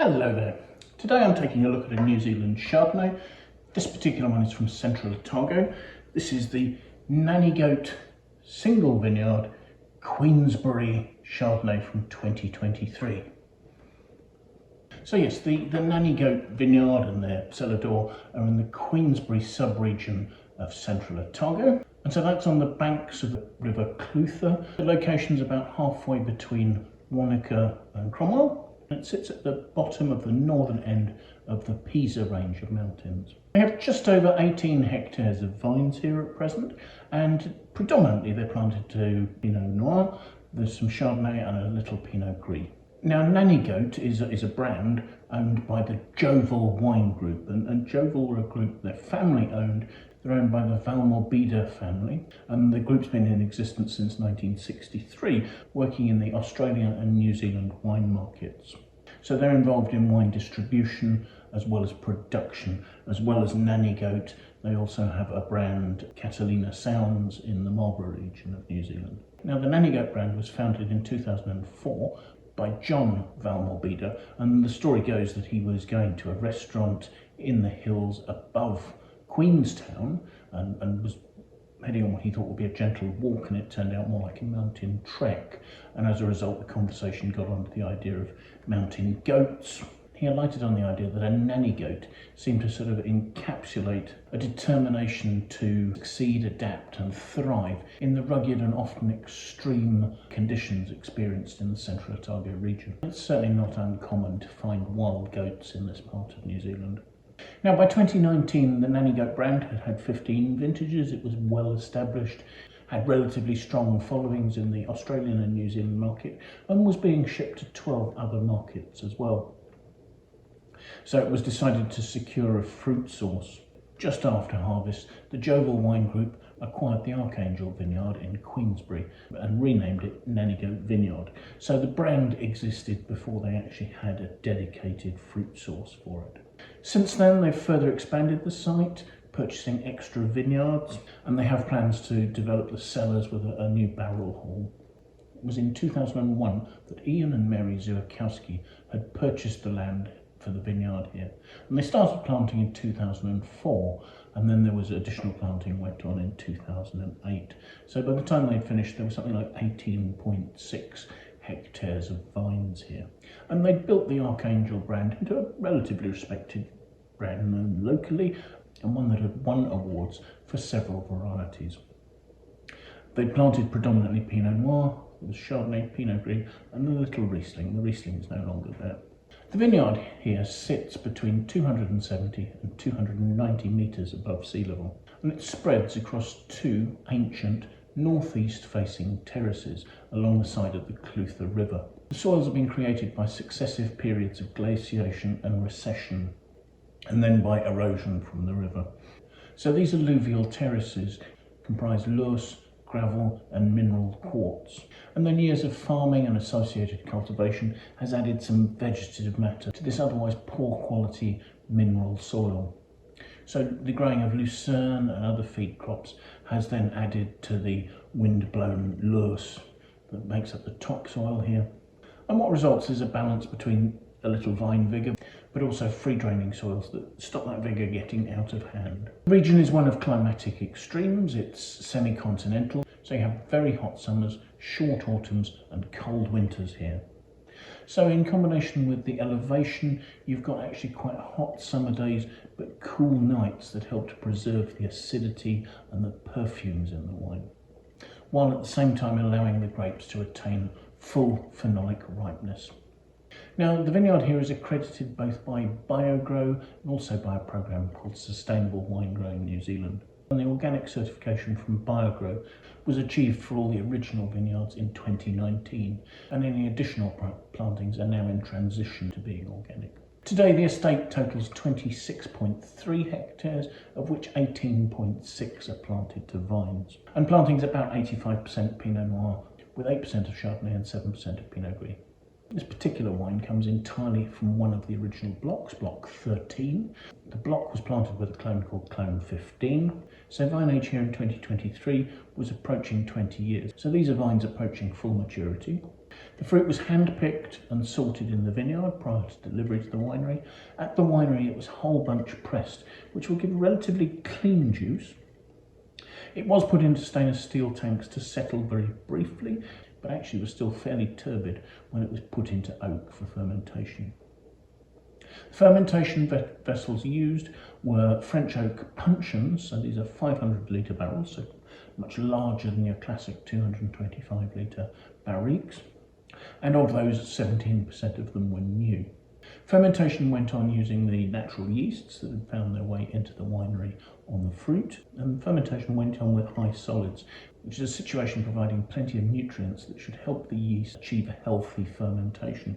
Hello there. Today I'm taking a look at a New Zealand Chardonnay. This particular one is from Central Otago. This is the Nanny Goat Single Vineyard Queensberry Chardonnay from 2023. So yes, the Nanny Goat Vineyard and their cellar door are in the Queesberry subregion of Central Otago. And so that's on the banks of the River Clutha. The location's about halfway between Wanaka and Cromwell. It sits at the bottom of the northern end of the Pisa range of mountains. We have just over 18 hectares of vines here at present, and predominantly they're planted to Pinot Noir. There's some Chardonnay and a little Pinot Gris. Now, Nanny Goat is a brand owned by the Joval Wine Group, and Joval are a group, they're family owned. They're owned by the Valmorbida family, and the group's been in existence since 1963, working in the Australian and New Zealand wine markets. So they're involved in wine distribution as well as production, as well as Nanny Goat. They also have a brand, Catalina Sounds, in the Marlborough region of New Zealand. Now, the Nanny Goat brand was founded in 2004 by John Valmorbida, and the story goes that he was going to a restaurant in the hills above Queenstown and was heading on what he thought would be a gentle walk, and it turned out more like a mountain trek. And as a result, the conversation got on to the idea of mountain goats. He alighted on the idea that a nanny goat seemed to sort of encapsulate a determination to succeed, adapt and thrive in the rugged and often extreme conditions experienced in the Central Otago region. It's certainly not uncommon to find wild goats in this part of New Zealand. Now, by 2019, the Nanny Goat brand had had 15 vintages. It was well established, had relatively strong followings in the Australian and New Zealand market, and was being shipped to 12 other markets as well. So it was decided to secure a fruit source. Just after harvest, the Joval Wine Group acquired the Archangel Vineyard in Queensberry and renamed it Nanny Goat Vineyard. So the brand existed before they actually had a dedicated fruit source for it. Since then, they've further expanded the site, purchasing extra vineyards, and they have plans to develop the cellars with a new barrel hall. It was in 2001 that Ian and Mary Zuakowski had purchased the land for the vineyard here, and they started planting in 2004, and then there was additional planting went on in 2008. So by the time they'd finished, there was something like 18.6 hectares of vines here, and they built the Archangel brand into a relatively respected brand known locally, and one that had won awards for several varieties. They planted predominantly Pinot Noir, with Chardonnay, Pinot Gris and a little Riesling. The Riesling is no longer there. The vineyard here sits between 270 and 290 metres above sea level, and it spreads across two ancient northeast facing terraces along the side of the Clutha River. The soils have been created by successive periods of glaciation and recession, and then by erosion from the river. So these alluvial terraces comprise loess, gravel and mineral quartz, and then years of farming and associated cultivation has added some vegetative matter to this otherwise poor quality mineral soil. So the growing of lucerne and other feed crops has then added to the wind-blown loess that makes up the topsoil here. And what results is a balance between a little vine vigour, but also free-draining soils that stop that vigour getting out of hand. The region is one of climatic extremes. It's semi-continental, so you have very hot summers, short autumns and cold winters here. So in combination with the elevation, you've got actually quite hot summer days, but cool nights that help to preserve the acidity and the perfumes in the wine, while at the same time allowing the grapes to attain full phenolic ripeness. Now, the vineyard here is accredited both by BioGrow and also by a program called Sustainable Wine Growing New Zealand. And the organic certification from BioGrow was achieved for all the original vineyards in 2019, and any additional plantings are now in transition to being organic. Today, the estate totals 26.3 hectares, of which 18.6 are planted to vines. And planting's about 85% Pinot Noir, with 8% of Chardonnay and 7% of Pinot Gris. This particular wine comes entirely from one of the original blocks, block 13. The block was planted with a clone called clone 15. So vine age here in 2023 was approaching 20 years. So these are vines approaching full maturity. The fruit was hand-picked and sorted in the vineyard prior to delivery to the winery. At the winery it was whole bunch pressed, which will give relatively clean juice. It was put into stainless steel tanks to settle very briefly, but actually was still fairly turbid when it was put into oak for fermentation. The fermentation vessels used were French oak puncheons, so these are 500 litre barrels, so much larger than your classic 225 litre barriques, and of those 17% of them were new. Fermentation went on using the natural yeasts that had found their way into the winery on the fruit, and fermentation went on with high solids, which is a situation providing plenty of nutrients that should help the yeast achieve a healthy fermentation.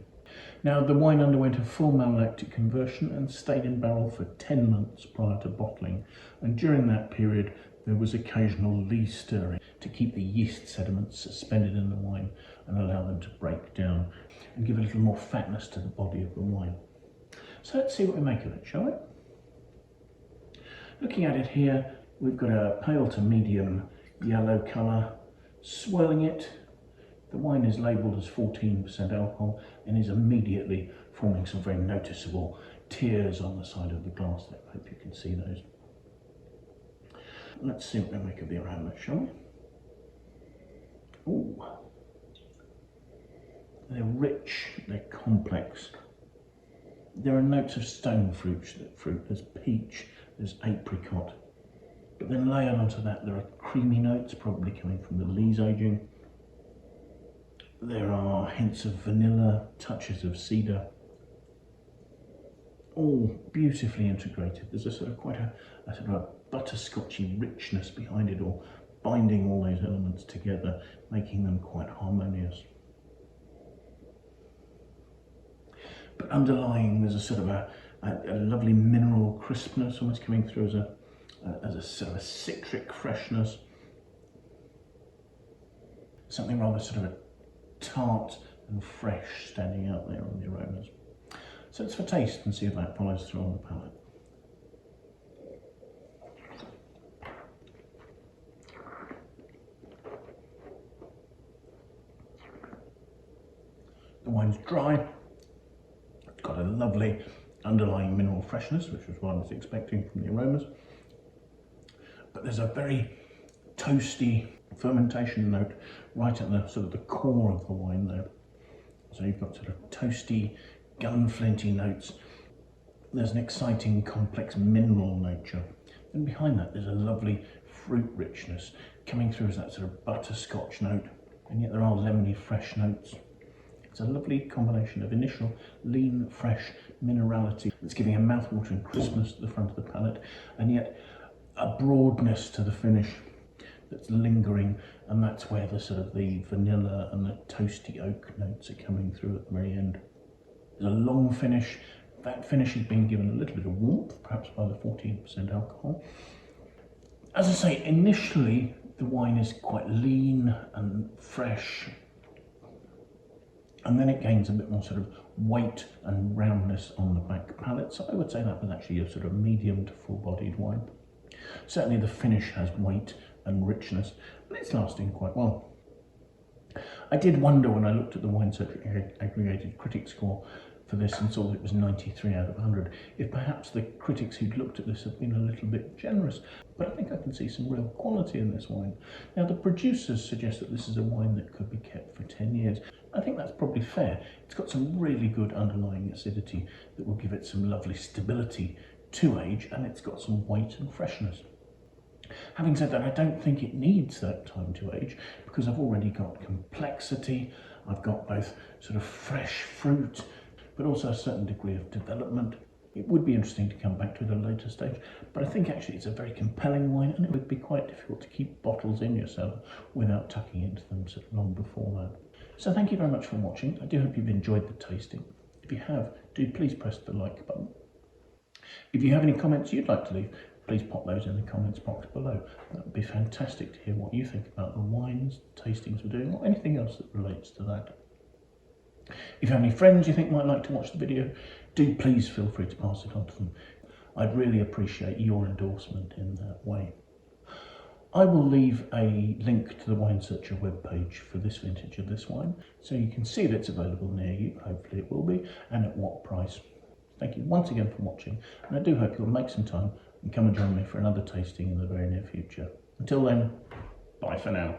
Now, the wine underwent a full malolactic conversion and stayed in barrel for 10 months prior to bottling, and during that period there was occasional lee stirring to keep the yeast sediments suspended in the wine and allow them to break down and give a little more fatness to the body of the wine. So let's see what we make of it, shall we? Looking at it here, we've got a pale to medium yellow colour. Swirling it, the wine is labelled as 14% alcohol and is immediately forming some very noticeable tears on the side of the glass there. I hope you can see those. Let's see what we make of the aromas, shall we? Ooh. They're rich, they're complex. There are notes of stone fruit, there's peach, there's apricot. But then layered onto that there are creamy notes, probably coming from the lees aging. There are hints of vanilla, touches of cedar. All beautifully integrated. There's a sort of quite a sort of a butterscotchy richness behind it all, binding all those elements together, making them quite harmonious. But underlying there's a sort of a lovely mineral crispness almost coming through as a sort of a citric freshness. Something rather sort of a tart and fresh standing out there on the aromas. So it's for taste and see if that follows through on the palate. The wine's dry, it's got a lovely underlying mineral freshness, which was what I was expecting from the aromas. But there's a very toasty fermentation note right at the sort of the core of the wine there. So you've got sort of toasty, gunflinty notes. There's an exciting, complex mineral nature. And behind that there's a lovely fruit richness coming through as that sort of butterscotch note. And yet there are lemony fresh notes. It's a lovely combination of initial lean, fresh minerality that's giving a mouthwatering crispness to the front of the palate, and yet a broadness to the finish that's lingering, and that's where the sort of the vanilla and the toasty oak notes are coming through at the very end. There's a long finish. That finish is being given a little bit of warmth, perhaps by the 14% alcohol. As I say, initially the wine is quite lean and fresh, and then it gains a bit more sort of weight and roundness on the back palate. So I would say that was actually a sort of medium to full-bodied wine. Certainly the finish has weight and richness, but it's lasting quite well. I did wonder when I looked at the Wine Search aggregated critic score for this and saw that it was 93 out of 100, if perhaps the critics who'd looked at this have been a little bit generous. But I think I can see some real quality in this wine. Now, the producers suggest that this is a wine that could be kept for 10 years. I think that's probably fair. It's got some really good underlying acidity that will give it some lovely stability to age, and it's got some weight and freshness. Having said that, I don't think it needs that time to age, because I've already got complexity. I've got both sort of fresh fruit, but also a certain degree of development. It would be interesting to come back to at a later stage, but I think actually it's a very compelling wine, and it would be quite difficult to keep bottles in your cellar without tucking into them sort of long before that. So thank you very much for watching. I do hope you've enjoyed the tasting. If you have, do please press the like button. If you have any comments you'd like to leave, please pop those in the comments box below. That would be fantastic to hear what you think about the wines, tastings we're doing, or anything else that relates to that. If you have any friends you think might like to watch the video, do please feel free to pass it on to them. I'd really appreciate your endorsement in that way. I will leave a link to the Wine Searcher webpage for this vintage of this wine, so you can see that it's available near you, hopefully it will be, and at what price. Thank you once again for watching, and I do hope you'll make some time and come and join me for another tasting in the very near future. Until then, bye for now.